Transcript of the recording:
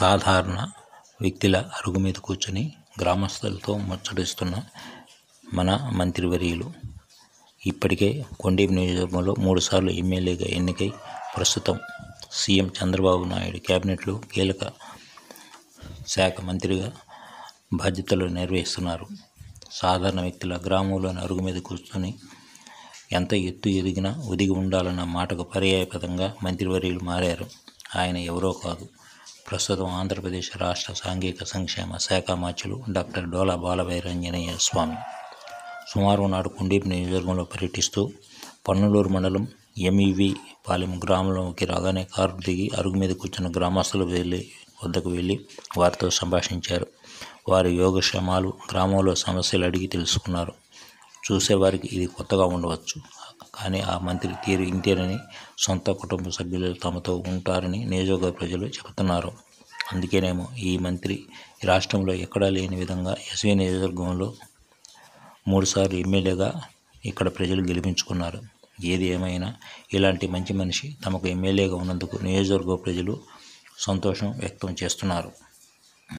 సాధారణ వ్యక్తుల అరుగు మీద కూర్చొని గ్రామస్తులతో ముచ్చటిస్తున్న మన మంత్రివర్యులు ఇప్పటికే కొండేపి నియోజకవర్గంలో 3 సార్లు ఎమ్మెల్యేగా ఎన్నికై ప్రస్తుతం సీఎం చంద్రబాబు నాయుడు కేబినెట్లో కీలక శాఖ మంత్రిగా బాధ్యతలు నిర్వహిస్తున్నారు. సాధారణ వ్యక్తుల గ్రామంలోని అరుగు మీద కూర్చొని ఎంత ఎత్తు ఎదిగినా ఒదిగి ఉండాలన్న మాటకు పర్యాయపదంగా మంత్రివర్యులు మారారు. ఆయన ఎవరో కాదు, ప్రస్తుతం ఆంధ్రప్రదేశ్ రాష్ట్ర సాంఘిక సంక్షేమ శాఖ మంత్రులు డాక్టర్ డోలా బాలవీరాంజనేయ స్వామి. సోమవారం నాడు కొండేపి నియోజకవర్గంలో పర్యటిస్తూ పన్నలూరు మండలం ఎంఈవి పాలెం గ్రామంలోకి రాగానే కారు దిగి అరుగు మీద కూర్చున్న గ్రామస్తుల వద్దకు వెళ్ళి వారితో సంభాషించారు. వారి యోగక్షేమాలు, గ్రామంలో సమస్యలు అడిగి తెలుసుకున్నారు. చూసేవారికి ఇది కొత్తగా ఉండవచ్చు, కానీ ఆ మంత్రి తీరు ఇంతేనని, సొంత కుటుంబ సభ్యులు తమతో ఉంటారని నియోజకవర్గ ప్రజలు చెబుతున్నారు. అందుకేనేమో ఈ మంత్రి రాష్ట్రంలో ఎక్కడా లేని విధంగా ఎస్వీ నియోజకవర్గంలో 3 సార్లు ఎమ్మెల్యేగా ఇక్కడ ప్రజలు గెలిపించుకున్నారు. ఏది ఏమైనా ఇలాంటి మంచి మనిషి తమకు ఎమ్మెల్యేగా ఉన్నందుకు నియోజకవర్గ ప్రజలు సంతోషం వ్యక్తం చేస్తున్నారు.